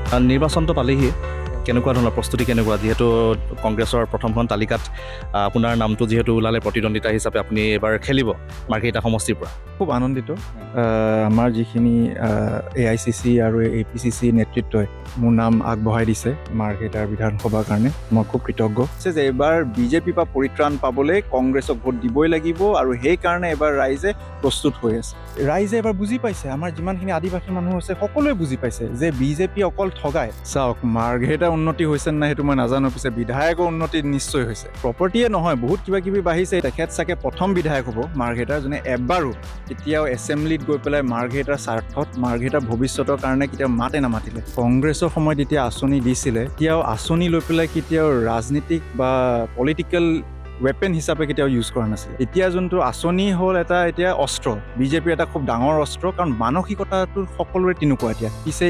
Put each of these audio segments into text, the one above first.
নিৰ্বাচনটো পালেহি কেনেকুৱা ধৰণৰ প্ৰস্তুতি কেনেকুৱা যিহেতু কংগ্ৰেছৰ প্ৰথমখন তালিকাত আপোনাৰ নামটো যিহেতু ওলালে প্ৰতিদ্বন্দ্বিতা হিচাপে আপুনি এবাৰ খেলিব মাৰ্ঘেৰিটা সমষ্টিৰ পৰা খুব আনন্দিত আমাৰ যিখিনি AICC আৰু APCC নেতৃত্বই মোৰ নাম আগবঢ়াই দিছে মাৰ্ঘেৰিটাৰ বিধানসভাৰ কাৰণে মই খুব কৃতজ্ঞ যে এইবাৰ বিজেপিৰ পৰা পৰিত্ৰাণ পাবলৈ কংগ্ৰেছক ভোট দিবই লাগিব আৰু সেইকাৰণে এবাৰ ৰাইজে প্ৰস্তুত হৈ আছে ৰাইজে এবাৰ বুজি পাইছে আমাৰ যিমানখিনি আদিবাসী মানুহ আছে সকলোৱে বুজি পাইছে যে বিজেপি অকল ঠগায় চাওক মাৰ্ঘেৰিটা উন্নতি হৈছে নাই সেইটো মই নাজানো পিছে বিধায়কৰ উন্নতি নিশ্চয় হৈছে প্ৰপাৰ্টিয়ে নহয় বহুত কিবা কিবি বাঢ়িছে তেখেত চাগে প্ৰথম বিধায়ক হ'ব মাৰ্ঘেৰিটাৰ যোনে এবাৰো কেতিয়াও এছেম্বলিত গৈ পেলাই মাৰ্ঘেৰিটাৰ স্বাৰ্থত মাৰ্ঘেৰিটাৰ ভৱিষ্যতৰ কাৰণে কেতিয়াও মাতে নামাতিলে কংগ্ৰেছৰ সময়ত এতিয়া আঁচনি দিছিলে এতিয়াও আঁচনি লৈ পেলাই কেতিয়াও ৰাজনীতিক বা পলিটিকেল ৱেপেন হিচাপে কেতিয়াও ইউজ কৰা নাছিলে এতিয়া যোনটো আঁচনি হ'ল এটা এতিয়া অস্ত্ৰ বিজেপিৰ এটা খুব ডাঙৰ অস্ত্ৰ কাৰণ মানসিকতাটো সকলোৰে তেনেকুৱা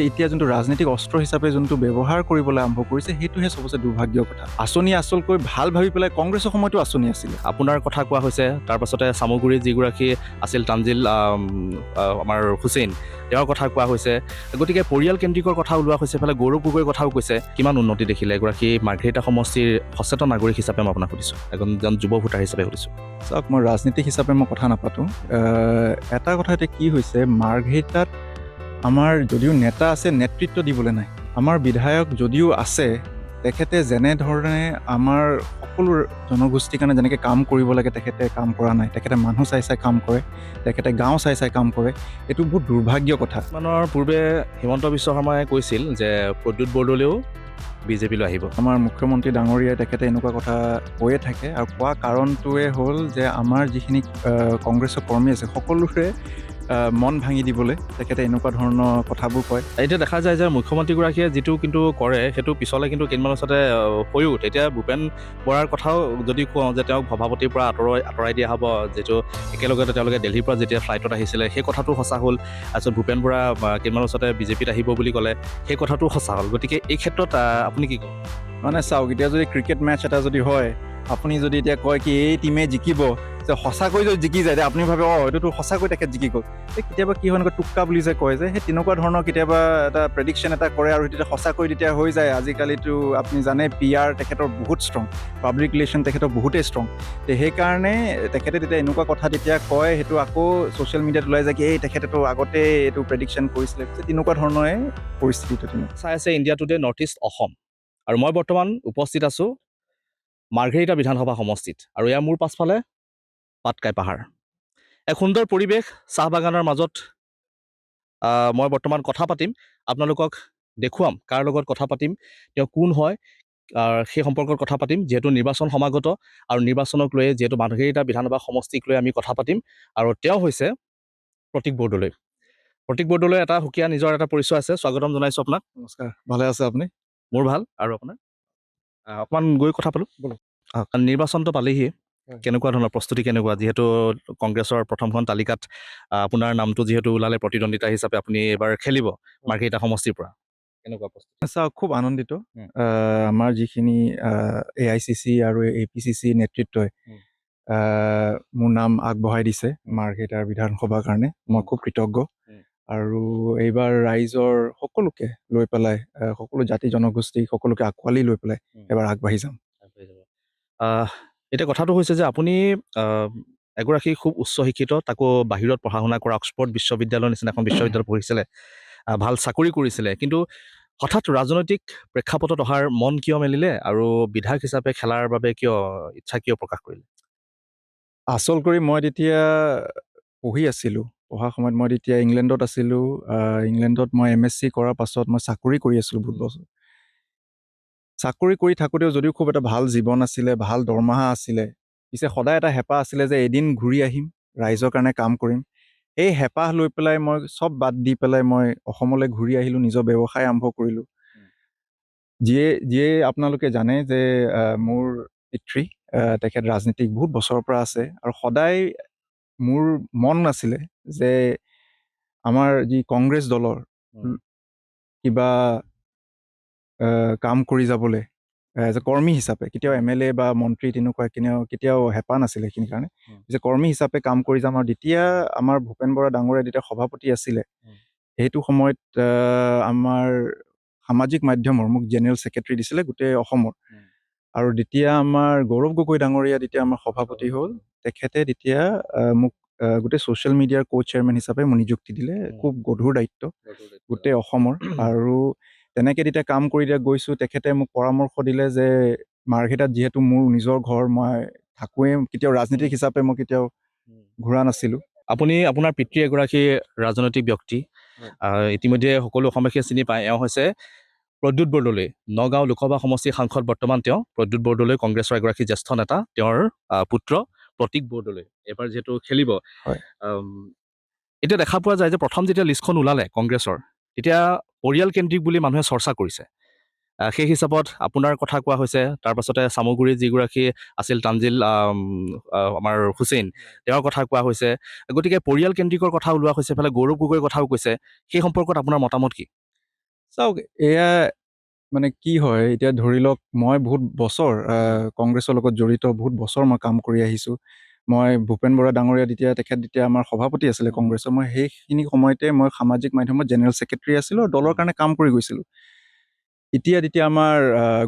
এতিয়া যোনটো ৰাজনৈতিক অস্ত্ৰ হিচাপে যোনটো ব্যৱহাৰ কৰিবলৈ আৰম্ভ কৰিছে সেইটোহে চবচে দুৰ্ভাগ্যৰ কথা আঁচনি আচলকৈ ভাল ভাবি পেলাই কংগ্ৰেছৰ সময়তো আঁচনি আছিলে আপোনাৰ কথা কোৱা হৈছে তাৰ পাছতে চামগুৰিত যিগৰাকী আছিল তানজিল আমাৰ হুছেইন তেওঁৰ কথা কোৱা হৈছে গতিকে পৰিয়াল কেন্দ্ৰিকৰ কথা ওলোৱা হৈছে এইফালে গৌৰৱ গগৈৰ কথাও কৈছে কিমান উন্নতি দেখিলে এগৰাকী মাৰ্ঘেৰিটা সমষ্টিৰ সচেতন নাগৰিক হিচাপে মই আপোনাক সুধিছোঁ এজন যুৱ ভোটাৰ হিচাপে সুধিছোঁ চাওক মই ৰাজনীতিক হিচাপে মই কথা নাপাতোঁ এটা কথা এতিয়া কি হৈছে মাৰ্ঘেৰিটাত আমাৰ যদিও নেতা আছে নেতৃত্ব দিবলৈ নাই আমাৰ বিধায়ক যদিও আছে তেখেতে যেনেধৰণে আমাৰ সকলো জনগোষ্ঠীৰ কাৰণে যেনেকৈ কাম কৰিব লাগে তেখেতে কাম কৰা নাই তেখেতে মানুহ চাই চাই কাম কৰে তেখেতে গাঁও চাই চাই কাম কৰে এইটো বহুত দুৰ্ভাগ্য কথা মানৰ পূৰ্বে হিমন্ত বিশ্ব শৰ্মাই কৈছিল যে প্ৰদ্যুৎ বৰদলৈও বিজেপিলৈ আহিব আমাৰ মুখ্যমন্ত্ৰী ডাঙৰীয়াই তেখেতে এনেকুৱা কথা কৈয়ে থাকে আৰু কোৱা কাৰণটোৱে হ'ল যে আমাৰ যিখিনি কংগ্ৰেছৰ কৰ্মী আছে সকলোৰে মন ভাঙি দিবলৈ তেখেতে এনেকুৱা ধৰণৰ কথাবোৰ কয় এতিয়া দেখা যায় যে মুখ্যমন্ত্ৰীগৰাকীয়ে যিটো কিন্তু কৰে সেইটো পিছলৈ কিন্তু কেইদিনমানৰ পাছতে হৈও তেতিয়া ভূপেন বৰাৰ কথাও যদি কওঁ যে তেওঁক সভাপতিৰ পৰা আঁতৰাই দিয়া হ'ব যিটো একেলগতে তেওঁলোকে দিল্লীৰ পৰা যেতিয়া ফ্লাইটত আহিছিলে সেই কথাটো সঁচা হ'ল তাৰপিছত ভূপেন বৰা কেইদিনমানৰ পাছতে বিজেপিত আহিব বুলি ক'লে সেই কথাটো সঁচা হ'ল গতিকে এই ক্ষেত্ৰত আপুনি কি ক'ব মানে চাওক এতিয়া যদি ক্ৰিকেট মেটচ এটা যদি হয় আপুনি যদি এতিয়া কয় কি এই টিমে জিকিব যে সঁচাকৈ যদি জিকি যায় আপুনি ভাবে এইটোতো সঁচাকৈ তেখেত জিকি গ'ল কেতিয়াবা কি হয় এনেকুৱা টুক্কা বুলি যে কয় যে সেই তেনেকুৱা ধৰণৰ কেতিয়াবা এটা প্ৰেডিকশ্যন এটা কৰে আৰু তেতিয়া সঁচাকৈ তেতিয়া হৈ যায় আজিকালিতো আপুনি জানে PR তেখেতৰ বহুত ষ্ট্ৰং পাব্লিক ৰিলেশ্যন তেখেতৰ বহুতেই ষ্ট্ৰং সেইকাৰণে তেখেতে তেতিয়া এনেকুৱা কথা তেতিয়া কয় সেইটো আকৌ ছ'চিয়েল মিডিয়াত ওলাই যায় কি এই তেখেতেতো আগতে এইটো প্ৰেডিকশ্যন কৰিছিলে তেনেকুৱা ধৰণৰে পৰিস্থিতিটো চাই আছে India today north east Assam আৰু মই বৰ্তমান উপস্থিত আছোঁ মাৰ্ঘেৰিটা বিধানসভা সমষ্টিত আৰু ইয়াৰ মোৰ পাছফালে পাটকাই পাহাৰ এক সুন্দৰ পৰিৱেশ চাহ বাগানৰ মাজত মই বৰ্তমান কথা পাতিম আপোনালোকক দেখুৱাম কাৰ লগত কথা পাতিম তেওঁ কোন হয় সেই সম্পৰ্কত কথা পাতিম যিহেতু নিৰ্বাচন সমাগত আৰু নিৰ্বাচনক লৈ যিহেতু মাৰ্ঘেৰিটা বিধানসভা সমষ্টিক লৈ আমি কথা পাতিম আৰু তেওঁ হৈছে প্ৰতীক বৰদলৈ এটা সুকীয়া নিজৰ এটা পৰিচয় আছে স্বাগতম জনাইছোঁ আপোনাক নমস্কাৰ ভালে আছে আপুনি মোৰ ভাল আৰু আপোনাৰ অকণমান গৈ কথা পালোঁ বোলো নিৰ্বাচনটো পালেহি কেনেকুৱা ধৰণৰ প্ৰস্তুতি কেনেকুৱা যিহেতু কংগ্ৰেছৰ প্ৰথমখন তালিকাত আপোনাৰ নামটো যিহেতু ওলালে প্ৰতিদ্বন্দ্বিতা হিচাপে আপুনি এবাৰ খেলিব মাৰ্ঘেৰিটা সমষ্টিৰ পৰা কেনেকুৱা প্ৰস্তুতি চাওক খুব আনন্দিত আমাৰ যিখিনি AICC আৰু APCC নেতৃত্বই মোৰ নাম আগবঢ়াই দিছে মাৰ্ঘেৰিটাৰ বিধানসভাৰ কাৰণে মই খুব কৃতজ্ঞ আৰু এইবাৰ ৰাইজৰ সকলোকে লৈ পেলাই সকলো জাতি জনগোষ্ঠী সকলোকে আঁকোৱালি লৈ পেলাই এবাৰ আগবাঢ়ি যাম এতিয়া কথাটো হৈছে যে আপুনি এগৰাকী খুব উচ্চ শিক্ষিত তাকো বাহিৰত পঢ়া শুনা কৰা অক্সফৰ্ড বিশ্ববিদ্যালয়ৰ নিচিনা এখন বিশ্ববিদ্যালয়ত পঢ়িছিলে ভাল চাকৰি কৰিছিলে কিন্তু হঠাৎ ৰাজনৈতিক প্ৰেক্ষাপটত অহাৰ মন কিয় মেলিলে আৰু বিধায়ক হিচাপে খেলাৰ বাবে ইচ্ছা কিয় প্ৰকাশ কৰিলে আচল কৰি মই তেতিয়া পঢ়ি আছিলোঁ পঢ়া সময়ত মই তেতিয়া ইংলেণ্ডত আছিলোঁ ইংলেণ্ডত মই MSc কৰাৰ পাছত মই চাকৰি কৰি আছিলোঁ বহুত বছৰ চাকৰি কৰি থাকোঁতেও যদিও খুব এটা ভাল জীৱন আছিলে ভাল দৰমহা আছিলে পিছে সদায় এটা হেঁপাহ আছিলে যে এদিন ঘূৰি আহিম ৰাইজৰ কাৰণে কাম কৰিম এই হেঁপাহ লৈ পেলাই মই চব বাদ দি পেলাই মই অসমলৈ ঘূৰি আহিলোঁ নিজৰ ব্যৱসায় আৰম্ভ কৰিলোঁ যিয়ে আপোনালোকে জানে যে মোৰ পিতৃ তেখেত ৰাজনীতিক বহুত বছৰৰ পৰা আছে আৰু সদায় মোৰ মন নাছিলে যে আমাৰ যি কংগ্ৰেছ দলৰ কিবা কাম কৰি যাবলৈ এজ এ কৰ্মী হিচাপে কেতিয়াও MLA বা মন্ত্ৰী তেনেকুৱা কেতিয়াও হেঁপাহ নাছিলে সেইখিনি কাৰণে যে কৰ্মী হিচাপে কাম কৰি যাম আৰু যেতিয়া আমাৰ ভূপেন বৰা ডাঙৰীয়া যেতিয়া সভাপতি আছিলে সেইটো সময়ত আমাৰ সামাজিক মাধ্যমৰ মোক জেনেৰেল ছেক্ৰেটাৰী দিছিলে গোটেই অসমৰ। আৰু যেতিয়া আমাৰ গৌৰৱ গগৈ ডাঙৰীয়া তেতিয়া আমাৰ সভাপতি হ'ল, তেখেতে তেতিয়া মোক গোটেই ছ'চিয়েল মিডিয়াৰ কো চেয়াৰমেন হিচাপে মোক নিযুক্তি দিলে। খুব গধুৰ দায়িত্ব গোটেই অসমৰ। আৰু তেনেকৈ তেতিয়া কাম কৰি দিয়া গৈছোঁ। তেখেতে মোক পৰামৰ্শ দিলে যে মাৰ্ঘেৰিটাত যিহেতু মোৰ নিজৰ ঘৰ, মই থাকোঁৱেই, কেতিয়াও ৰাজনীতিক হিচাপে মই কেতিয়াও ঘূৰা নাছিলোঁ। আপুনি আপোনাৰ পিতৃ এগৰাকী ৰাজনৈতিক ব্যক্তি, ইতিমধ্যে সকলো অসমবাসীয়ে চিনি পায়। এওঁ হৈছে প্ৰদ্যুৎ বৰদলৈ, নগাঁও লোকসভা সমষ্টিৰ সাংসদ বৰ্তমান তেওঁ। প্ৰদ্যুৎ বৰদলৈ কংগ্ৰেছৰ এগৰাকী জ্যেষ্ঠ নেতা। তেওঁৰ পুত্ৰ প্ৰতীক বৰদলৈ এইবাৰ যিহেতু খেলিব। হয়। এতিয়া দেখা পোৱা যায় যে প্ৰথম যেতিয়া লিষ্টখন ওলালে কংগ্ৰেছৰ, তেতিয়া পৰিয়ালকেন্দ্ৰিক বুলি মানুহে চৰ্চা কৰিছে। সেই হিচাপত আপোনাৰ কথা কোৱা হৈছে। তাৰপাছতে চামগুৰিত যিগৰাকী আছিল তানজিল আমাৰ হুছেইন, তেওঁৰ কথা কোৱা হৈছে। গতিকে পৰিয়ালকেন্দ্ৰিকৰ কথা ওলোৱা হৈছে, এইফালে গৌৰৱ গগৈৰ কথাও কৈছে। সেই সম্পৰ্কত আপোনাৰ মতামত কি? চাওক, এয়া মানে কি হয়, এতিয়া ধৰি লওক মই বহুত বছৰ কংগ্ৰেছৰ লগত জড়িত, বহুত বছৰ মই কাম কৰি আহিছোঁ। মই ভূপেন বৰা ডাঙৰীয়া তেতিয়া আমাৰ সভাপতি আছিলে কংগ্ৰেছৰ। মই সেইখিনি সময়তে মই সামাজিক মাধ্যমত জেনেৰেল ছেক্ৰেটাৰী আছিলোঁ আৰু দলৰ কাৰণে কাম কৰি গৈছিলোঁ। তেতিয়া আমাৰ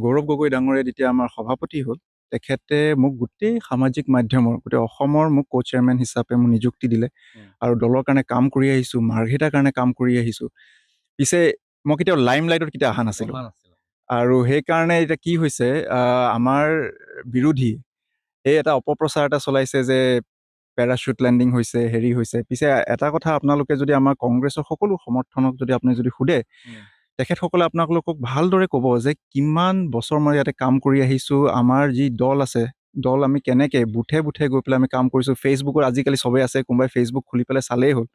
গৌৰৱ গগৈ ডাঙৰীয়া যেতিয়া আমাৰ সভাপতি হ'ল, তেখেতে মোক গোটেই সামাজিক মাধ্যমৰ গোটেই অসমৰ মোক কো চেয়াৰমেন হিচাপে মোক নিযুক্তি দিলে। আৰু দলৰ কাৰণে কাম কৰি আহিছোঁ, মাৰ্ঘেৰিটাৰ কাৰণে কাম কৰি আহিছোঁ। পিছে মই কেতিয়াও লাইমলাইটত কেতিয়াও অহা নাছিলোঁ। আৰু সেইকাৰণে এতিয়া কি হৈছে, আমাৰ বিৰোধী এই এটা অপপ্ৰচাৰ এটা চলাইছে যে পেৰাশ্বুট লেণ্ডিং হৈছে, হেৰি হৈছে। পিছে এটা কথা, আপোনালোকে যদি আমাৰ কংগ্ৰেছৰ সকলো সমৰ্থনক যদি আপুনি যদি সোধে, তেখেতসকলে আপোনালোকক ভালদৰে ক'ব যে কিমান বছৰ মই ইয়াতে কাম কৰি আহিছোঁ। আমাৰ যি দল আছে, দল আমি কেনেকৈ বুথে বুথে গৈ পেলাই আমি কাম কৰিছোঁ। ফেচবুকত আজিকালি চবেই আছে, কোনোবাই ফেচবুক খুলি পেলাই চালেই হ'ল।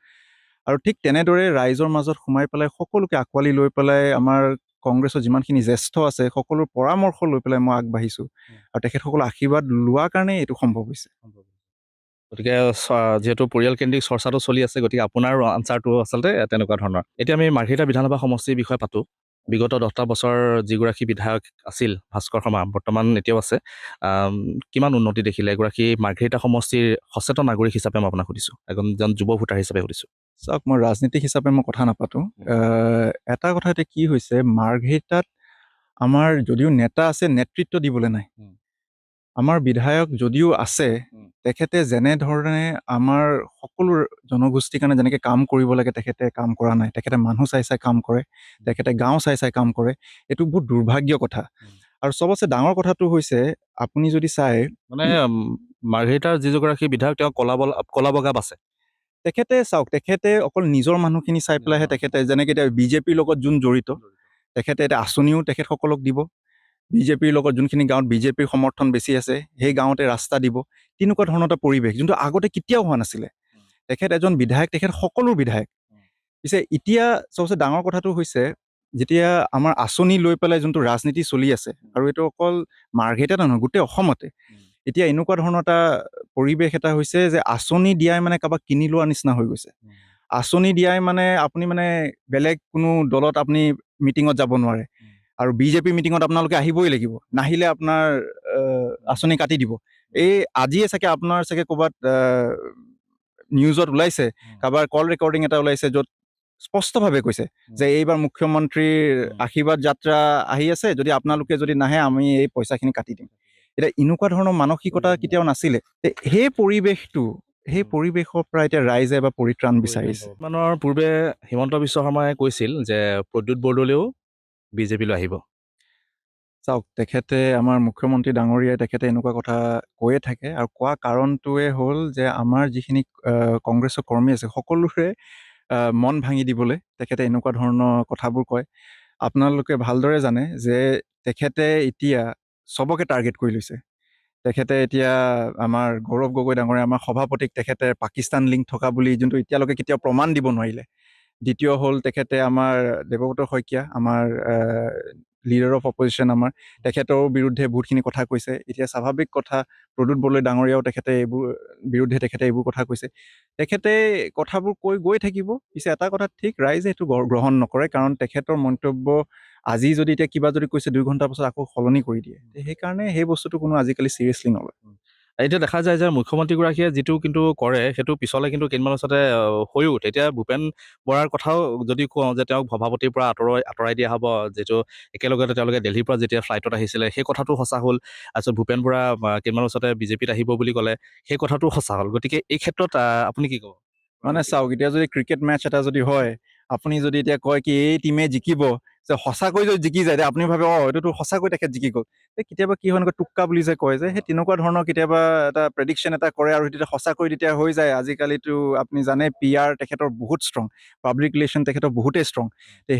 আৰু ঠিক তেনেদৰে ৰাইজৰ মাজত সোমাই পেলাই সকলোকে আঁকোৱালি লৈ পেলাই আমাৰ কংগ্ৰেছৰ যিমানখিনি জ্যেষ্ঠ আছে সকলোৰ পৰামৰ্শ লৈ পেলাই মই আগবাঢ়িছোঁ। আৰু তেখেতসকলৰ আশীৰ্বাদ লোৱাৰ কাৰণেই এইটো সম্ভৱ হৈছে। গতিকে যিহেতু পৰিয়ালকেন্দ্ৰিক চৰ্চাটো চলি আছে, গতিকে আপোনাৰ আনচাৰটো আচলতে তেনেকুৱা ধৰণৰ। এতিয়া আমি মাৰ্ঘেৰিটা বিধানসভা সমষ্টিৰ বিষয়ে পাতোঁ। বিগত 10টা বছৰ যিগৰাকী বিধায়ক আছিল ভাস্কৰ শৰ্মা, বৰ্তমান এতিয়াও আছে, কিমান উন্নতি দেখিলে? এগৰাকী মাৰ্ঘেৰিটা সমষ্টিৰ সচেতন নাগৰিক হিচাপে মই আপোনাক সুধিছোঁ, এজন যুৱ ভোটাৰ হিচাপে সুধিছোঁ। চাওক, মই ৰাজনীতিক হিচাপে মই কথা নাপাতোঁ। এটা কথা এতিয়া কি হৈছে, মাৰ্ঘেৰিটাত আমাৰ যদিও নেতা আছে, নেতৃত্ব দিবলৈ নাই। আমাৰ বিধায়ক যদিও আছে, তেখেতে যেনেধৰণে আমাৰ সকলো জনগোষ্ঠীৰ কাৰণে যেনেকৈ কাম কৰিব লাগে তেখেতে কাম কৰা নাই। তেখেতে মানুহ চাই চাই কাম কৰে, তেখেতে গাঁও চাই চাই কাম কৰে। এইটো বহুত দুৰ্ভাগ্যৰ কথা। আৰু চবতছে ডাঙৰ কথাটো হৈছে, আপুনি যদি চাই মানে মাৰ্ঘেৰিটাৰ যিগৰাকী বিধায়ক তেওঁ কলা বগা আছে। তেখেতে চাওক, তেখেতে অকল নিজৰ মানুহখিনি চাই পেলাইহে তেখেতে, যেনেকৈ এতিয়া বিজেপিৰ লগত যোন জড়িত, তেখেতে এতিয়া আঁচনিও তেখেতসকলক দিব। বিজেপিৰ লগত যোনখিনি গাঁৱত বিজেপিৰ সমৰ্থন বেছি আছে, সেই গাঁৱতে ৰাস্তা দিব। তেনেকুৱা ধৰণৰ এটা পৰিৱেশ, যোনটো আগতে কেতিয়াও হোৱা নাছিলে। তেখেত এজন বিধায়ক, তেখেত সকলো বিধায়ক। পিছে এতিয়া চবচে ডাঙৰ কথাটো হৈছে, যেতিয়া আমাৰ আঁচনি লৈ পেলাই যোনটো ৰাজনীতি চলি আছে, আৰু এইটো অকল মাৰ্ঘেৰিটাত নহয়, গোটেই অসমতে এতিয়া এনেকুৱা ধৰণৰ এটা পৰিৱেশ এটা হৈছে যে আঁচনি দিয়াই মানে কাৰোবাক কিনি লোৱা নিচিনা হৈ গৈছে। আঁচনি দিয়াই মানে আপুনি মানে বেলেগ কোনো দলত আপুনি মিটিঙত যাব নোৱাৰে। আৰু বিজেপি মিটিঙত আপোনালোকে আহিবই লাগিব, নাহিলে আপোনাৰ আঁচনি কাটি দিব। এই আজিয়ে চাগে আপোনাৰ চাগে ক'ৰবাত নিউজত ওলাইছে, কাৰোবাৰ কল ৰেকৰ্ডিং এটা ওলাইছে, য'ত স্পষ্টভাৱে কৈছে যে এইবাৰ মুখ্যমন্ত্ৰীৰ আশীৰ্বাদ যাত্ৰা আহি আছে, যদি আপোনালোকে যদি নাহে আমি এই পইচাখিনি কাটি দিম। এতিয়া এনেকুৱা ধৰণৰ মানসিকতা কেতিয়াও নাছিলে। সেই পৰিৱেশৰ পৰা এতিয়া ৰাইজে বা পৰিত্ৰাণ বিচাৰিছে। মানৰ পূৰ্বে হিমন্ত বিশ্ব শৰ্মাই কৈছিল যে প্ৰদ্যুৎ বৰদলৈও বিজেপিলৈ আহিব। চাওক, তেখেতে আমাৰ মুখ্যমন্ত্ৰী ডাঙৰীয়াই তেখেতে এনেকুৱা কথা কৈয়ে থাকে। আৰু কোৱা কাৰণটোৱে হ'ল যে আমাৰ যিখিনি কংগ্ৰেছৰ কৰ্মী আছে সকলোৰে মন ভাঙি দিবলৈ তেখেতে এনেকুৱা ধৰণৰ কথাবোৰ কয়। আপোনালোকে ভালদৰে জানে যে তেখেতে এতিয়া চবকে টাৰ্গেট কৰি লৈছে। তেখেতে এতিয়া আমাৰ গৌৰৱ গগৈ ডাঙৰীয়া, আমাৰ সভাপতিক তেখেতে পাকিস্তান লিংক থকা বুলি যোনটো এতিয়ালৈকে কেতিয়াও প্ৰমাণ দিব নোৱাৰিলে। দ্বিতীয় হ'ল তেখেতে আমাৰ দেৱব্ৰত শইকীয়া, আমাৰ লিডাৰ অফ অপজিশ্যন, আমাৰ তেখেতৰ বিৰুদ্ধে বহুতখিনি কথা কৈছে। এতিয়া স্বাভাৱিক কথা, প্ৰদ্যুৎ বৰদলৈ ডাঙৰীয়াও তেখেতে এইবোৰ বিৰুদ্ধে তেখেতে এইবোৰ কথা কৈছে। তেখেতে কথাবোৰ কৈ গৈ থাকিব। পিছে এটা কথা ঠিক, ৰাইজে এইটো গ্ৰহণ নকৰে, কাৰণ তেখেতৰ মন্তব্য আজি যদি এতিয়া কিবা যদি কৈছে 2 ঘণ্টাৰ পাছত আকৌ সলনি কৰি দিয়ে। সেইকাৰণে সেই বস্তুটো কোনো আজিকালি চিৰিয়াছলি নলয়। এতিয়া দেখা যায় যে মুখ্যমন্ত্ৰীগৰাকীয়ে যিটো কিন্তু কৰে সেইটো পিছলৈ কিন্তু কেইদিনমান পাছতে হৈও উঠে। এতিয়া ভূপেন বৰাৰ কথাও যদি কওঁ যে তেওঁক সভাপতিৰ পৰা আঁতৰাই দিয়া হ'ব, যিটো একেলগতে তেওঁলোকে দিল্লীৰ পৰা যেতিয়া ফ্লাইটত আহিছিলে সেই কথাটো সঁচা হ'ল। তাৰপিছত ভূপেন বৰা কেইদিনমান পাছতে বিজেপিত আহিব বুলি ক'লে, সেই কথাটো সঁচা হ'ল। গতিকে এই ক্ষেত্ৰত আপুনি কি ক'ব? মানে চাওক, এতিয়া যদি ক্ৰিকেট মেটচ এটা যদি হয়, আপুনি যদি এতিয়া কয় কি এই টিমে জিকিব, যে সঁচাকৈ যদি জিকি যায়, তেতিয়া আপুনি ভাবে এইটোতো সঁচাকৈ তেখেত জিকি গ'ল। কেতিয়াবা কি হয়, এনেকুৱা টুক্কা বুলি যে কয় যে, সেই তেনেকুৱা ধৰণৰ কেতিয়াবা এটা প্ৰেডিকশ্যন এটা কৰে আৰু তেতিয়া সঁচাকৈ তেতিয়া হৈ যায়। আজিকালিতো আপুনি জানে PR তেখেতৰ বহুত ষ্ট্ৰং, পাব্লিক ৰিলেশ্যন তেখেতৰ বহুতেই ষ্ট্ৰং।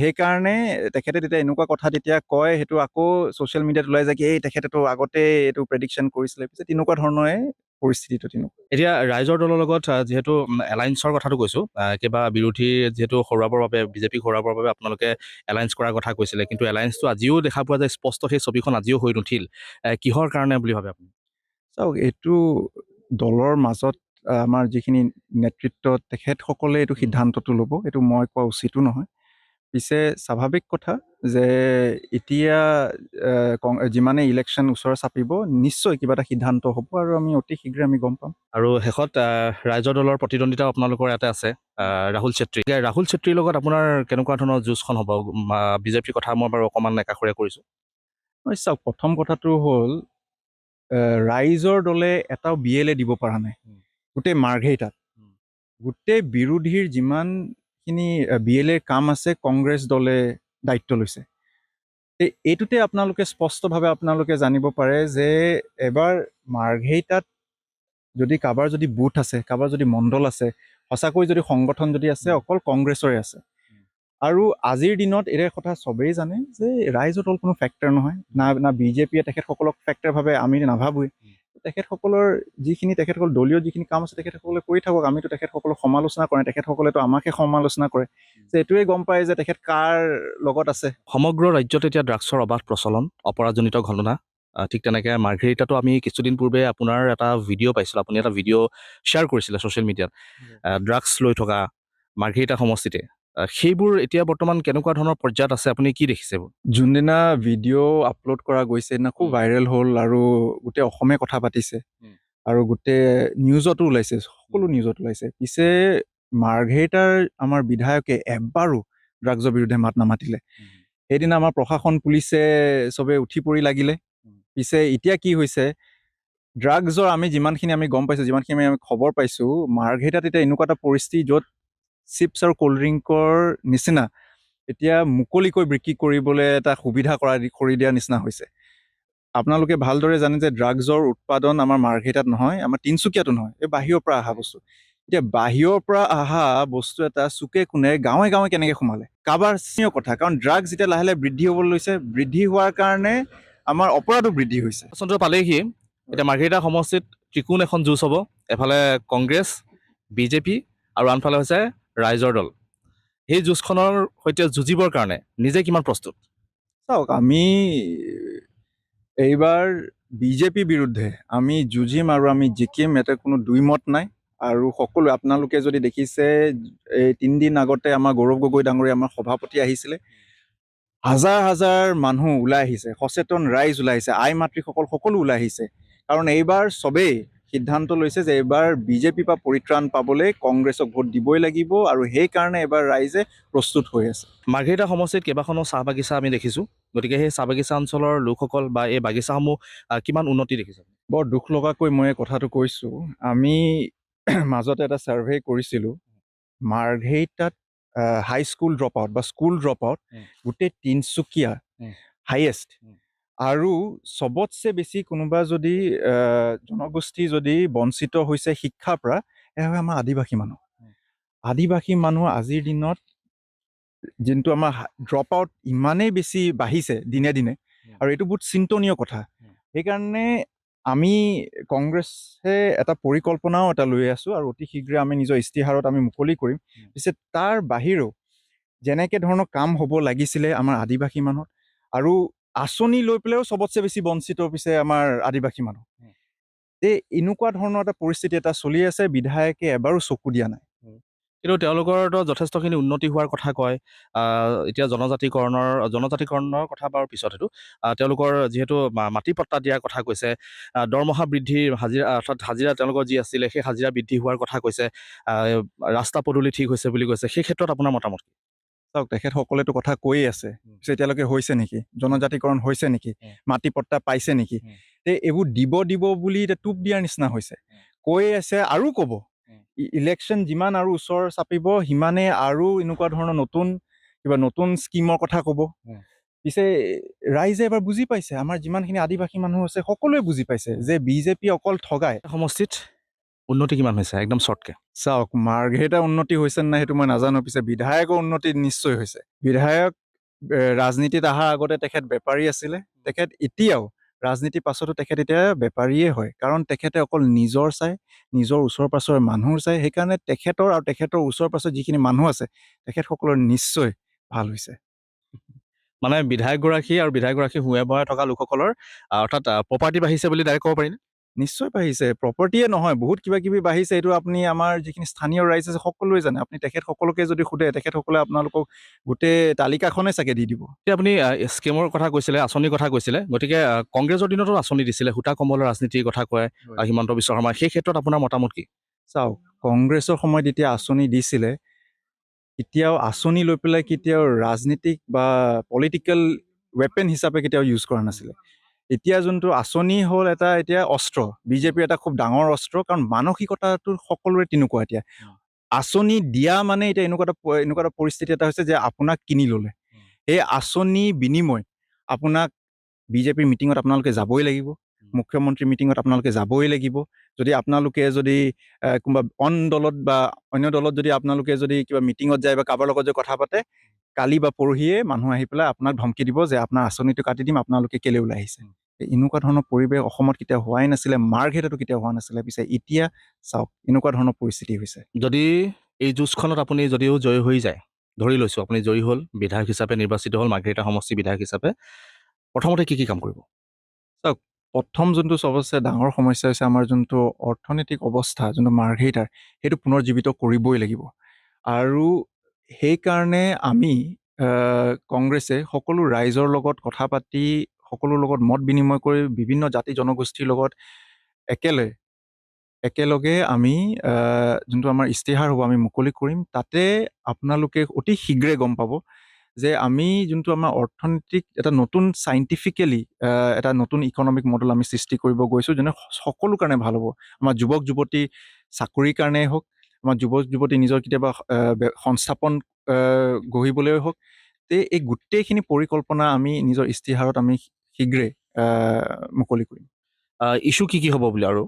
সেইকাৰণে তেখেতে তেতিয়া এনেকুৱা কথা তেতিয়া কয়, সেইটো আকৌ ছ'চিয়েল মিডিয়াত ওলাই যায় কি এই তেখেতেতো আগতে এইটো প্ৰেডিকশ্যন কৰিছিলে। পিছে তেনেকুৱা ধৰণৰে পৰিস্থিতিটো তেনেকুৱা। এতিয়া ৰাইজৰ দলৰ লগত যিহেতু এলায়েন্সৰ কথাটো কৈছোঁ, কিবা বিৰোধী যিহেতু হৰুৱাবৰ বাবে, বিজেপিক হৰুৱাবৰ বাবে আপোনালোকে এলায়েন্স কৰাৰ কথা কৈছিলে, কিন্তু এলায়েন্সটো আজিও দেখা পোৱা যায়, স্পষ্ট সেই ছবিখন আজিও হৈ নুঠিল। কিহৰ কাৰণে বুলি ভাবে আপুনি? চাওক, এইটো দলৰ মাজত আমাৰ যিখিনি নেতৃত্ব তেখেতসকলে এইটো সিদ্ধান্তটো ল'ব, এইটো মই কোৱা উচিতো নহয়। পিছে স্বাভাৱিক কথা যে এতিয়া যিমানে ইলেকশ্যন ওচৰ চাপিব, নিশ্চয় কিবা এটা সিদ্ধান্ত হ'ব আৰু আমি অতি শীঘ্ৰে আমি গম পাম। আৰু শেষত ৰাইজৰ দলৰ প্ৰতিদ্বন্দ্বিতাও আপোনালোকৰ ইয়াতে আছে, ৰাহুল চেত্ৰী। ৰাহুল চেত্ৰীৰ লগত আপোনাৰ কেনেকুৱা ধৰণৰ যুঁজখন হ'ব? বিজেপিৰ কথা মই বাৰু অকণমান একাষৰীয়া কৰিছোঁ। চাওক, প্ৰথম কথাটো হ'ল ৰাইজৰ দলে এটাও BLA দিব পৰা নাই গোটেই মাৰ্ঘেৰিটাত। গোটেই বিৰোধীৰ যিমানখিনি BLA কাম আছে, কংগ্ৰেছ দলে দায়িত্ব লৈছে। এইটোতে আপোনালোকে স্পষ্টভাৱে আপোনালোকে জানিব পাৰে যে এবাৰ মাৰ্ঘেৰিটাত যদি কাৰোবাৰ যদি বুথ আছে, কাৰোবাৰ যদি মণ্ডল আছে, সঁচাকৈ যদি সংগঠন যদি আছে, অকল কংগ্ৰেছৰে আছে। আৰু আজিৰ দিনত এটা কথা চবেই জানে যে ৰাইজৰ দল কোনো ফেক্টৰ নহয়, না বিজেপিয়ে তেখেতসকলক ফেক্টৰ ভাবে, আমি নাভাবোৱেই। তেখেতসকলৰ তেখেতসকল দলীয় যিখিনি কাম আছে তেখেতসকলে কৰি থাকক, আমিতো তেখেতসকলক সমালোচনা কৰে, তেখেতসকলেতো আমাকে সমালোচনা কৰে। যে এইটোৱে গম পায় যে তেখেত কাৰ লগত আছে। সমগ্ৰ ৰাজ্যত এতিয়া ড্ৰাগছৰ অবাধ প্ৰচলন, অপৰাধজনিত ঘটনা। ঠিক তেনেকৈ মাৰ্ঘেৰিটাতো আমি কিছুদিন পূৰ্বে আপোনাৰ এটা ভিডিঅ' পাইছিলোঁ, আপুনি এটা ভিডিঅ' শ্বেয়াৰ কৰিছিলে ছ'চিয়েল মিডিয়াত, ড্ৰাগছ লৈ থকা মাৰ্ঘেৰিটা সমষ্টিতে। সেইবোৰ এতিয়া বৰ্তমান কেনেকুৱা ধৰণৰ পৰ্যায়ত আছে, আপুনি কি দেখিছে? যোনদিনা ভিডিঅ' আপলোড কৰা গৈছে সেইদিনা খুব ভাইৰেল হ'ল আৰু গোটেই অসমে কথা পাতিছে আৰু গোটেই নিউজতো ওলাইছে, সকলো নিউজত ওলাইছে। পিছে মাৰ্ঘেৰিটাৰ আমাৰ বিধায়কে এবাৰো ড্ৰাগছৰ বিৰুদ্ধে মাত নামাতিলে। সেইদিনা আমাৰ প্ৰশাসন, পুলিচে চবে উঠি পৰি লাগিলে। পিছে এতিয়া কি হৈছে, ড্ৰাগছৰ আমি যিমানখিনি আমি গম পাইছোঁ, যিমানখিনি আমি খবৰ পাইছোঁ, মাৰ্ঘেৰিটাত এতিয়া এনেকুৱা এটা পৰিস্থিতি য'ত চিপছ আৰু ক'ল্ড ড্ৰিংকৰ নিচিনা এতিয়া মুকলিকৈ বিক্ৰী কৰিবলৈ এটা সুবিধা কৰি দিয়া নিচিনা হৈছে। আপোনালোকে ভালদৰে জানে যে ড্ৰাগছৰ উৎপাদন আমাৰ মাৰ্ঘেৰিটাত নহয়, আমাৰ তিনিচুকীয়াতো নহয়, এই বাহিৰৰ পৰা অহা বস্তু। এতিয়া বাহিৰৰ পৰা অহা বস্তু এটা চুকে কোণে গাঁৱে গাঁৱে কেনেকৈ সোমালে, কাৰোবাৰ চিনিয় কথা। কাৰণ ড্ৰাগছ যেতিয়া লাহে লাহে বৃদ্ধি হ'বলৈ লৈছে, বৃদ্ধি হোৱাৰ কাৰণে আমাৰ অপৰাধো বৃদ্ধি হৈছে। নিৰ্বাচনটো পালেহি, এতিয়া মাৰ্ঘেৰিটা সমষ্টিত ত্ৰিকোণ এখন যুঁজ হ'ব। এফালে কংগ্ৰেছ, বিজেপি আৰু আনফালে হৈছে ৰাইজৰ দল। সেই যুঁজখনৰ সৈতে যুঁজিবৰ কাৰণে নিজে কিমান প্ৰস্তুত? চাওক, আমি এইবাৰ বিজেপি বিৰুদ্ধে আমি যুঁজিম আৰু আমি জিকিম, ইয়াতে কোনো দুইমত নাই। আৰু সকলো আপোনালোকে যদি দেখিছে, এই 3 দিন আগতে আমাৰ গৌৰৱ গগৈ ডাঙৰীয়া, আমাৰ সভাপতি আহিছিলে, হাজাৰ হাজাৰ মানুহ ওলাই আহিছে, সচেতন ৰাইজ ওলাই আহিছে, আই মাতৃসকল সকলো ওলাই আহিছে। কাৰণ এইবাৰ চবেই সিদ্ধান্ত লৈছে যে এইবাৰ বিজেপিৰ পৰা পৰিত্ৰাণ পাবলৈ কংগ্ৰেছক ভোট দিবই লাগিব, আৰু সেইকাৰণে এইবাৰ ৰাইজে প্ৰস্তুত হৈ আছে। মাৰ্ঘেৰিটা সমষ্টিত কেইবাখনো চাহ বাগিচা আমি দেখিছোঁ, গতিকে সেই চাহ বাগিচা অঞ্চলৰ লোকসকল বা এই বাগিচাসমূহ কিমান উন্নতি দেখিছে? বৰ দুখ লগাকৈ মই কথাটো কৈছোঁ, আমি মাজতে এটা ছাৰ্ভে কৰিছিলোঁ, মাৰ্ঘেৰিটাত হাইস্কুল ড্ৰপ আউট বা স্কুল ড্ৰপ আউট গোটেই তিনিচুকীয়া হাইয়েষ্ট। আৰু চবতছে বেছি কোনোবা যদি জনগোষ্ঠী যদি বঞ্চিত হৈছে শিক্ষাৰ পৰা, সেয়া হয় আমাৰ আদিবাসী মানুহ। আদিবাসী মানুহ আজিৰ দিনত যোনটো আমাৰ ড্ৰপ আউট ইমানেই বেছি বাঢ়িছে দিনে দিনে, আৰু এইটো বহুত চিন্তনীয় কথা। সেইকাৰণে আমি কংগ্ৰেছে এটা পৰিকল্পনাও এটা লৈ আছোঁ, আৰু অতি শীঘ্ৰে আমি নিজৰ ইস্তিহাৰত আমি মুকলি কৰিম। পিছে তাৰ বাহিৰেও যেনেকৈ ধৰণৰ কাম হ'ব লাগিছিলে আমাৰ আদিবাসী মানুহ, আৰু আঁচনি লৈ পেলাইও চবতছে বেছি বঞ্চিত পিছে আমাৰ আদিবাসী মানুহ। এনেকুৱা ধৰণৰ এটা পৰিস্থিতি এটা চলি আছে, বিধায়কে এবাৰো চকু দিয়া নাই। কিন্তু তেওঁলোকৰতো যথেষ্টখিনি উন্নতি হোৱাৰ কথা কয়। এতিয়া জনজাতিকৰণৰ কথা বাৰু পিছত সেইটো। তেওঁলোকৰ যিহেতু মাটি পট্টা দিয়াৰ কথা কৈছে, দৰমহা বৃদ্ধি, হাজিৰা অৰ্থাৎ হাজিৰা তেওঁলোকৰ যি আছিলে সেই হাজিৰা বৃদ্ধি হোৱাৰ কথা কৈছে, ৰাস্তা পদূলি ঠিক হৈছে বুলি কৈছে। সেই ক্ষেত্ৰত আপোনাৰ মতামত কি? চাওক, তেখেতসকলেতো কথা কৈয়ে আছে, পিছে এতিয়ালৈকে হৈছে নেকি? জনজাতিকৰণ হৈছে নেকি? মাটি পট্টা পাইছে নেকি? এইবোৰ দিব বুলি এতিয়া টোপ দিয়াৰ নিচিনা হৈছে। কৈ আছে আৰু ক'ব। ইলেকশ্যন যিমান আৰু ওচৰ চাপিব সিমানে আৰু এনেকুৱা ধৰণৰ নতুন স্কিমৰ কথা ক'ব। পিছে ৰাইজে এবাৰ বুজি পাইছে, আমাৰ যিমানখিনি আদিবাসী মানুহ আছে সকলোৱে বুজি পাইছে যে বিজেপি অকল ঠগায়। সমষ্টিত উন্নতি কিমান হৈছে একদম শ্বৰ্টকে? চাওক, মাৰ্ঘেৰিটা উন্নতি হৈছে নে নাই সেইটো মই নাজানো, পিছে বিধায়কৰ উন্নতি নিশ্চয় হৈছে। বিধায়ক ৰাজনীতিত অহাৰ আগতে তেখেত বেপাৰী আছিলে, তেখেত এতিয়াও ৰাজনীতিৰ পাছতো তেখেত এতিয়া বেপাৰীয়ে হয়, কাৰণ তেখেতে অকল নিজৰ নিজৰ ওচৰ পাছৰ মানুহ চাই। সেইকাৰণে তেখেতৰ আৰু তেখেতৰ ওচৰ পাছৰ যিখিনি মানুহ আছে তেখেতসকলৰ নিশ্চয় ভাল হৈছে। মানে বিধায়কগৰাকী আৰু বিধায়কগৰাকী হুৱে বৰে থকা লোকসকলৰ অৰ্থাৎ প্ৰপাৰ্টি বাঢ়িছে বুলি ডাইৰেক্ট ক'ব পাৰিনে? নিশ্চয় বাঢ়িছে, প্ৰপাৰ্টিয়ে নহয়, বহুত কিবা কিবি বাঢ়িছে। এইটো আপুনি আমাৰ যিখিনি স্থানীয় ৰাইজ আছে সকলোৱে জানে। আপুনি তেখেতসকলকে যদি সোধে তেখেতসকলে আপোনালোকক গোটেই তালিকাখনে চাগে দি দিব। এতিয়া আপুনি স্কিমৰ কথা কৈছিলে, আঁচনিৰ কথা কৈছিলে, গতিকে কংগ্ৰেছৰ দিনতো আঁচনি দিছিলে, সূতা কম্বলৰ ৰাজনীতিৰ কথা কয় হিমন্ত বিশ্ব শৰ্মা। সেই ক্ষেত্ৰত আপোনাৰ মতামত কি? চাওক, কংগ্ৰেছৰ সময়ত এতিয়া আঁচনি দিছিলে, কেতিয়াও আঁচনি লৈ পেলাই কেতিয়াও ৰাজনীতিক বা পলিটিকেল ৱেপেন হিচাপে কেতিয়াও ইউজ কৰা নাছিলে। এতিয়া যোনটো আঁচনি হ'ল এটা এতিয়া অস্ত্ৰ, বিজেপিৰ এটা খুব ডাঙৰ অস্ত্ৰ, কাৰণ মানসিকতাটো সকলোৰে তেনেকুৱা। এতিয়া আঁচনি দিয়া মানে এতিয়া এনেকুৱা এটা পৰিস্থিতি এটা হৈছে যে আপোনাক কিনি ল'লে। এই আঁচনি বিনিময় আপোনাক বিজেপিৰ মিটিঙত আপোনালোকে যাবই লাগিব, মুখ্যমন্ত্ৰীৰ মিটিঙত আপোনালোকে যাবই লাগিব। যদি আপোনালোকে কোনোবা অন্য দলত যদি আপোনালোকে যদি কিবা মিটিঙত যায় বা কাৰোবাৰ লগত যদি কথা পাতে, কালি বা পৰহিয়ে মানুহ আহি পেলাই আপোনাক ধমকি দিব যে আপোনাৰ আঁচনিটো কাটি দিম, আপোনালোকে কেলে ওলাই আহিছে। এনেকুৱা ধৰণৰ পৰিৱেশ অসমত কেতিয়াও হোৱাই নাছিলে, মাৰ্ঘেৰিটাতো কেতিয়াও হোৱা নাছিলে। পিছে এতিয়া চাওক এনেকুৱা ধৰণৰ পৰিস্থিতি হৈছে। যদি এই যুঁজখনত আপুনি যদিও জয়ী হৈ যায়, ধৰি লৈছোঁ আপুনি জয়ী হ'ল, বিধায়ক হিচাপে নিৰ্বাচিত হ'ল, মাৰ্ঘেৰিটা সমষ্টি বিধায়ক হিচাপে, প্ৰথমতে কি কাম কৰিব? চাওক, প্ৰথম যোনটো চবতছে ডাঙৰ সমস্যা হৈছে আমাৰ যোনটো অৰ্থনৈতিক অৱস্থা, যোনটো মাৰ্ঘেৰিটাৰ, সেইটো পুনৰ্জীৱিত কৰিবই লাগিব। আৰু সেইকাৰণে আমি কংগ্ৰেছে সকলো ৰাইজৰ লগত কথা পাতি, সকলোৰ লগত মত বিনিময় কৰি, বিভিন্ন জাতি জনগোষ্ঠীৰ লগত একেলগে আমি যোনটো আমাৰ ইস্তেহাৰ হ'ব আমি মুকলি কৰিম। তাতে আপোনালোকে অতি শীঘ্ৰে গম পাব যে আমি যোনটো আমাৰ অৰ্থনৈতিক এটা নতুন চাইণ্টিফিকেলি এটা নতুন ইকনমিক মডেল আমি সৃষ্টি কৰিব গৈছোঁ, যেনে সকলো কাৰণে ভাল হ'ব। আমাৰ যুৱক যুৱতী চাকৰিৰ কাৰণেই হওক, আমাৰ যুৱক যুৱতী নিজৰ কেতিয়াবা সংস্থাপন গঢ়িবলৈ হওক, এই গোটেইখিনি পৰিকল্পনা আমি নিজৰ ইস্তেহাৰত আমি শীঘ্ৰে মুকলি কৰিম। ইছ্যু কি হ'ব বুলি আৰু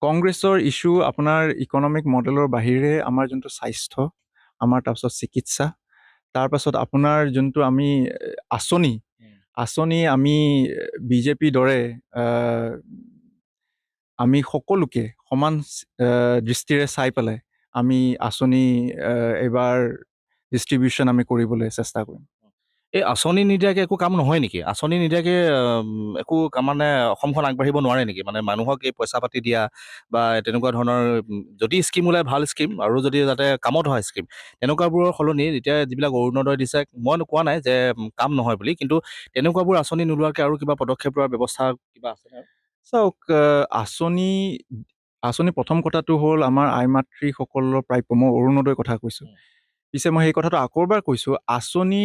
কংগ্ৰেছৰ ইছ্যু আপোনাৰ ইকনমিক মডেলৰ বাহিৰে আমাৰ যোনটো স্বাস্থ্য, আমাৰ তাৰপিছত চিকিৎসা, তাৰপাছত আপোনাৰ যোনটো আমি আঁচনি আমি বিজেপিৰ দৰে আমি সকলোকে সমান দৃষ্টিৰে চাই পেলাই আমি আঁচনি এইবাৰ ডিষ্ট্ৰিবিউশ্যন আমি কৰিবলৈ চেষ্টা কৰিম। এই আঁচনি নিদিয়াকৈ একো কাম নহয় নেকি? আঁচনি নিদিয়াকৈ একো কাম মানে অসমখন আগবাঢ়িব নোৱাৰে নেকি? মানে মানুহক এই পইচা পাতি দিয়া বা তেনেকুৱা ধৰণৰ যদি স্কিম ওলায় ভাল স্কিম, আৰু যদি যাতে কামত হয় স্কিম, তেনেকুৱাবোৰৰ সলনি এতিয়া যিবিলাক অৰুণোদয় দিছে, মই কোৱা নাই যে কাম নহয় বুলি, কিন্তু তেনেকুৱাবোৰ আঁচনি নোলোৱাকৈ আৰু কিবা পদক্ষেপ লোৱাৰ ব্যৱস্থা কিবা আছে? চাওক, আঁচনি প্ৰথম কথাটো হ'ল আমাৰ আই মাতৃসকলৰ প্ৰাপ্য। মই অৰুণোদয়ৰ কথা কৈছোঁ। পিছে মই সেই কথাটো আকৌ এবাৰ কৈছোঁ, আঁচনি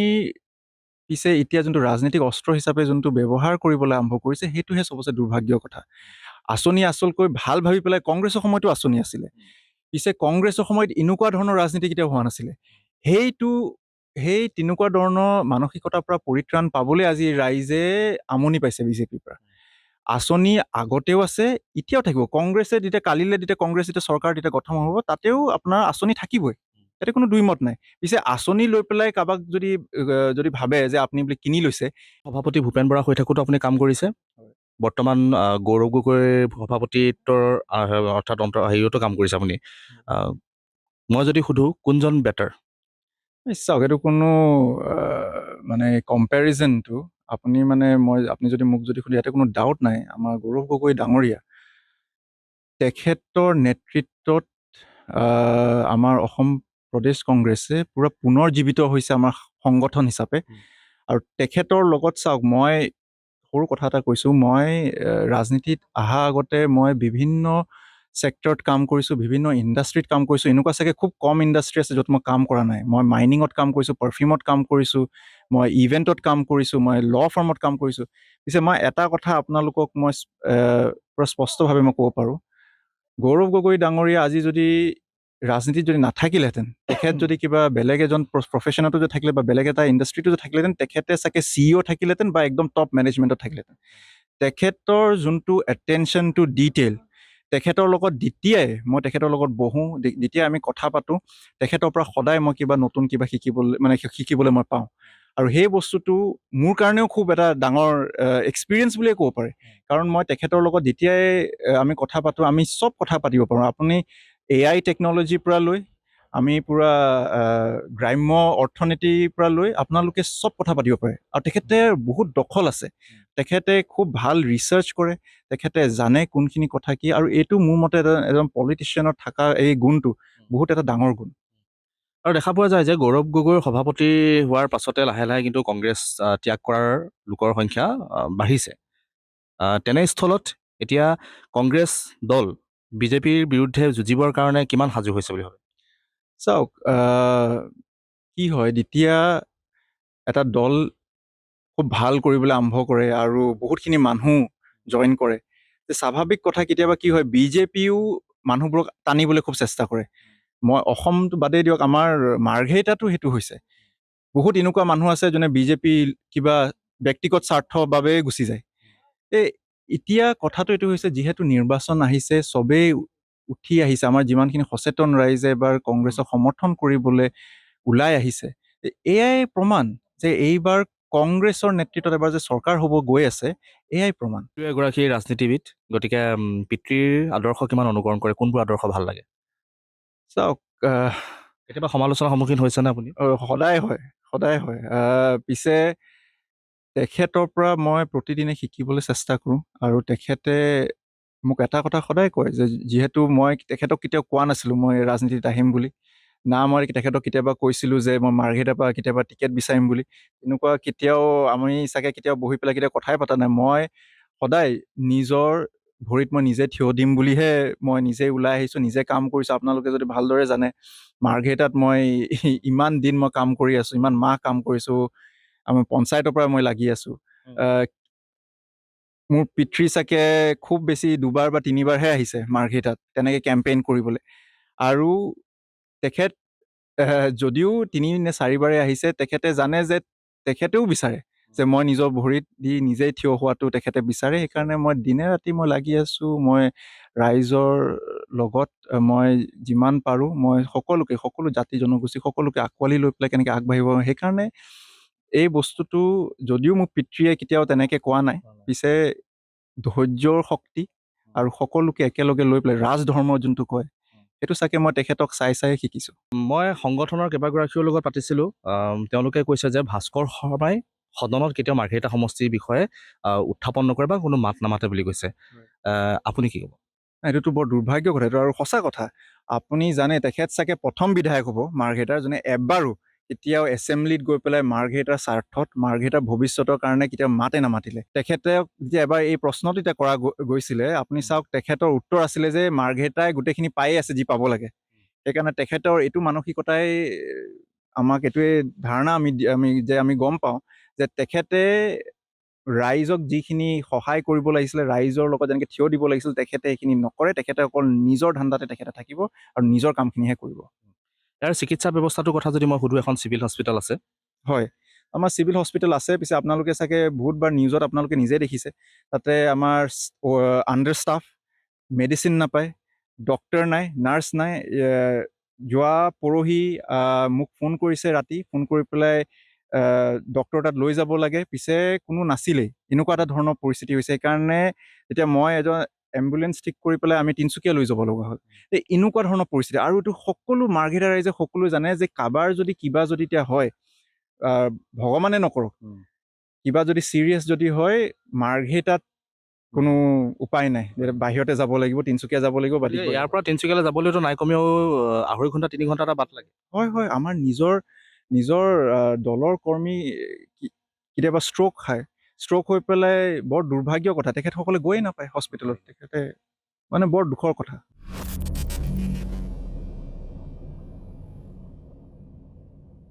পিছে এতিয়া যোনটো ৰাজনৈতিক অস্ত্ৰ হিচাপে যোনটো ব্যৱহাৰ কৰিবলৈ আৰম্ভ কৰিছে, সেইটোহে চবচে দুৰ্ভাগ্যৰ কথা। আঁচনি আচলকৈ ভাল ভাবি পেলাই কংগ্ৰেছৰ সময়তো আঁচনি আছিলে, পিছে কংগ্ৰেছৰ সময়ত এনেকুৱা ধৰণৰ ৰাজনীতি কেতিয়াও হোৱা নাছিলে। সেই তেনেকুৱা ধৰণৰ মানসিকতাৰ পৰা পৰিত্ৰাণ পাবলৈ আজি ৰাইজে আমনি পাইছে বিজেপিৰ পৰা। আঁচনি আগতেও আছে, এতিয়াও থাকিব। কংগ্ৰেছ যেতিয়া চৰকাৰ যেতিয়া গঠন হ'ব, তাতেও আপোনাৰ আঁচনি থাকিবই, ইয়াতে কোনো দুইমত নাই। পিছে আঁচনি লৈ পেলাই কাৰোবাক যদি ভাবে যে আপুনি বোলে কিনি লৈছে। সভাপতি ভূপেন বৰা হৈ থাকোঁতে আপুনি কাম কৰিছে, বৰ্তমান গৌৰৱ গগৈ সভাপতিত্বৰ অৰ্থাৎ হেৰিয়তো কাম কৰিছে আপুনি। মই যদি সুধোঁ কোনজন বেটাৰ? চাওক, এইটো কোনো মানে কম্পেৰিজনটো আপুনি যদি মোক যদি সুধে, ইয়াতে কোনো ডাউট নাই, আমাৰ গৌৰৱ গগৈ ডাঙৰীয়া তেখেতৰ নেতৃত্বত আমাৰ অসম প্ৰদেশ কংগ্ৰেছে পূৰা পুনৰ্জীৱিত হৈছে আমাৰ সংগঠন হিচাপে। আৰু তেখেতৰ লগত চাওক, মই সৰু কথা এটা কৈছোঁ, মই ৰাজনীতিত অহা আগতে মই বিভিন্ন ছেক্টৰত কাম কৰিছোঁ, বিভিন্ন ইণ্ডাষ্ট্ৰীত কাম কৰিছোঁ। এনেকুৱা চাগে খুব কম ইণ্ডাষ্ট্ৰী আছে য'ত মই কাম কৰা নাই। মই মাইনিঙত কাম কৰিছোঁ, পাৰফিউমত কাম কৰিছোঁ, মই ইভেণ্টত কাম কৰিছোঁ, মই ল' ফাৰ্মত কাম কৰিছোঁ। পিছে মই এটা কথা আপোনালোকক মই পূৰা স্পষ্টভাৱে মই ক'ব পাৰোঁ, গৌৰৱ গগৈ ডাঙৰীয়া আজি যদি ৰাজনীতিত যদি নাথাকিলেহেঁতেন, তেখেত যদি কিবা বেলেগ এজন প্ৰফেশ্যনতো যদি থাকিলে বা বেলেগ এটা ইণ্ডাষ্ট্ৰীটো যদি থাকিলেহেঁতেন, তেখেতে চাগে CEO থাকিলেহেঁতেন বা একদম টপ মেনেজমেণ্টত থাকিলেহেঁতেন। তেখেতৰ যোনটো এটেনশ্যন টু ডিটেইল, তেখেতৰ লগত যেতিয়াই মই তেখেতৰ লগত বহোঁ, যেতিয়াই আমি কথা পাতোঁ, তেখেতৰ পৰা সদায় মই কিবা নতুন কিবা শিকিবলৈ মই পাওঁ। আৰু সেই বস্তুটো মোৰ কাৰণেও খুব এটা ডাঙৰ এক্সপিৰিয়েঞ্চ বুলিয়ে ক'ব পাৰে। কাৰণ মই তেখেতৰ লগত যেতিয়াই আমি কথা পাতোঁ, আমি চব কথা পাতিব পাৰোঁ। আপুনি AI টেকন'লজিৰ পৰা লৈ আমি পূৰা গ্ৰাম্য অৰ্থনীতিৰ পৰা লৈ আপোনালোকে চব কথা পাতিব পাৰে। আৰু তেখেতে বহুত দখল আছে, তেখেতে খুব ভাল ৰিচাৰ্চ কৰে, তেখেতে জানে কোনখিনি কথা কি। আৰু এইটো মোৰ মতে এজন পলিটিচিয়ানত থকা এই গুণটো বহুত এটা ডাঙৰ গুণ। আৰু দেখা পোৱা যায় যে গৌৰৱ গগৈৰ সভাপতি হোৱাৰ পাছতে লাহে লাহে কিন্তু কংগ্ৰেছ ত্যাগ কৰাৰ লোকৰ সংখ্যা বাঢ়িছে। তেনেস্থলত এতিয়া কংগ্ৰেছ দল বিজেপিৰ বিৰুদ্ধে যুঁজিবৰ কাৰণে কিমান সাজু হৈছে বুলি ভাবে? চাওক, কি হয়, যেতিয়া এটা দল খুব ভাল কৰিবলৈ আৰম্ভ কৰে আৰু বহুতখিনি মানুহ জইন কৰে, যে স্বাভাৱিক কথা, কেতিয়াবা কি হয়, বিজেপিও মানুহবোৰক টানিবলৈ খুব চেষ্টা কৰে। মই অসমটো বাদেই দিয়ক, আমাৰ মাৰ্ঘেৰিটাতো সেইটো হৈছে। বহুত এনেকুৱা মানুহ আছে যোনে বিজেপি কিবা ব্যক্তিগত স্বাৰ্থৰ বাবেই গুচি যায়। এতিয়া কথাটো এইটো হৈছে, যিহেতু নিৰ্বাচন আহিছে, চবেই উঠি আহিছে, আমাৰ যিমানখিনি সচেতন ৰাইজে এবাৰ কংগ্ৰেছক সমৰ্থন কৰিবলৈ ওলাই আহিছে, এয়াই প্ৰমাণ যে এইবাৰ কংগ্ৰেছৰ নেতৃত্বত এবাৰ যে চৰকাৰ হ'ব গৈ আছে, এয়াই প্ৰমাণ। এগৰাকী ৰাজনীতিবিদ, গতিকে পিতৃৰ আদৰ্শ কিমান অনুকৰণ কৰে, কোনবোৰ আদৰ্শ ভাল লাগে? চাওক, কেতিয়াবা সমালোচনাৰ সন্মুখীন হৈছেনে আপুনি? সদায় হয়, সদায় হয়। পিছে তেখেতৰ পৰা মই প্ৰতিদিনে শিকিবলৈ চেষ্টা কৰোঁ। আৰু তেখেতে মোক এটা কথা সদায় কয় যে, যিহেতু মই তেখেতক কেতিয়াও কোৱা নাছিলোঁ মই ৰাজনীতিত আহিম বুলি, না মই তেখেতক কেতিয়াবা কৈছিলোঁ যে মই মাৰ্ঘেৰিটাৰ পৰা কেতিয়াবা টিকেট বিচাৰিম বুলি। এনেকুৱা কেতিয়াও আমি চাগে কেতিয়াও বহি পেলাই কেতিয়াও কথাই পতা নাই। মই সদায় নিজৰ ভৰিত মই নিজে থিয় দিম বুলিহে মই নিজে ওলাই আহিছোঁ, নিজে কাম কৰিছোঁ। আপোনালোকে যদি ভালদৰে জানে, মাৰ্ঘেৰিটাত মই ইমান দিন মই কাম কৰি আছোঁ, ইমান মাহ কাম কৰিছোঁ, আমাৰ পঞ্চায়তৰ পৰা মই লাগি আছোঁ। মোৰ পিতৃ চাগে খুব বেছি 2বাৰ বা 3বাৰহে আহিছে মাৰ্ঘেৰিটাত তেনেকৈ কেম্পেইন কৰিবলৈ। আৰু তেখেত যদিও 3 নে 4বাৰে আহিছে, তেখেতে জানে যে তেখেতেও বিচাৰে যে মই নিজৰ ভৰিত দি নিজেই থিয় হোৱাটো তেখেতে বিচাৰে। সেইকাৰণে মই দিনে ৰাতি মই লাগি আছোঁ। মই ৰাইজৰ লগত মই যিমান পাৰোঁ, মই সকলো জাতি জনগোষ্ঠী সকলোকে আঁকোৱালি লৈ পেলাই কেনেকৈ আগবাঢ়িব, সেইকাৰণে এই বস্তুটো যদিও মোক পিতৃয়ে কেতিয়াও তেনেকৈ কোৱা নাই, পিছে ধৈৰ্যৰ শক্তি আৰু সকলোকে একেলগে লৈ পেলাই ৰাজধৰ্ম যোনটো কয়, সেইটো চাগে মই তেখেতক চাই শিকিছোঁ। মই সংগঠনৰ কেইবাগৰাকীৰ লগত পাতিছিলোঁ। তেওঁলোকে কৈছে যে ভাস্কৰ শৰ্মাই সদনত কেতিয়াও মাৰ্ঘেৰিটা সমষ্টিৰ বিষয়ে উত্থাপন নকৰে বা কোনো মাত নামাতে বুলি কৈছে। আপুনি কি ক'ব? এইটোতো বৰ দুৰ্ভাগ্য কথা, এইটো আৰু সঁচা কথা। আপুনি জানে, তেখেত চাগে প্ৰথম বিধায়ক হ'ব মাৰ্ঘেৰিটাৰ যোনে এবাৰো কেতিয়াও এছেম্বলিত গৈ পেলাই মাৰ্ঘেৰিটাৰ স্বাৰ্থত, মাৰ্ঘেৰিটাৰ ভৱিষ্যতৰ কাৰণে কেতিয়াও মাতে নামাতিলে। তেখেতে যেতিয়া এবাৰ এই প্ৰশ্নটো এতিয়া কৰা গৈছিলে, আপুনি চাওক, তেখেতৰ উত্তৰ আছিলে যে মাৰ্ঘেৰিটাই গোটেইখিনি পায়েই আছে যি পাব লাগে। সেইকাৰণে তেখেতৰ এইটো মানসিকতাই আমাক এইটোৱে ধাৰণা আমি গম পাওঁ যে তেখেতে ৰাইজক যিখিনি সহায় কৰিব লাগিছিলে, ৰাইজৰ লগত যেনেকৈ থিয় দিব লাগিছিল, তেখেতে সেইখিনি নকৰে। তেখেতে অকল নিজৰ ধান্দাতে তেখেতে থাকিব আৰু নিজৰ কামখিনিহে কৰিব। ইয়াৰ চিকিৎসা ব্যৱস্থাটোৰ কথা যদি মই সুধোঁ, এখন চিভিল হস্পিটেল আছে? হয়, আমাৰ চিভিল হস্পিটেল আছে। পিছে আপোনালোকে চাগে বহুতবাৰ নিউজত আপোনালোকে নিজে দেখিছে, তাতে আমাৰ আণ্ডাৰ ষ্টাফ, মেডিচিন নাপায়, ডক্টৰ নাই, নাৰ্ছ নাই। যোৱা পৰহি মোক ফোন কৰিছে, ৰাতি ফোন কৰি পেলাই ডক্টৰ তাত লৈ যাব লাগে, পিছে কোনো নাছিলেই। এনেকুৱা এটা ধৰণৰ পৰিস্থিতি হৈছে। সেইকাৰণে এতিয়া মই এজন এম্বুলেঞ্চ ঠিক কৰি পেলাই আমি তিনিচুকীয়া লৈ যাব লগা হ'ল। এনেকুৱা ধৰণৰ পৰিস্থিতি। আৰু এইটো সকলো মাৰ্ঘেৰিটা ৰাইজে সকলোৱে জানে যে কাৰোবাৰ যদি কিবা যদি এতিয়া হয়, ভগৱানে নকৰক, কিবা যদি চিৰিয়াছ যদি হয়, মাৰ্ঘেৰিটাত কোনো উপায় নাই যে বাহিৰতে যাব লাগিব, তিনিচুকীয়া যাব লাগিব বা ডিগবৈ। ইয়াৰ পৰা তিনিচুকীয়ালৈ যাবলৈতো নাই কমেও 2.5 ঘণ্টা 3 ঘণ্টা এটা বাট লাগে। হয় হয়, আমাৰ নিজৰ দলৰ কৰ্মী কেতিয়াবা ষ্ট্ৰ'ক খায়, ষ্ট্ৰ'ক হৈ পেলাই বৰ দুৰ্ভাগ্যৰ কথা, তেখেতসকলে গৈয়ে নাপায় হস্পিটেলত, তেখেতে মানে বৰ দুখৰ কথা।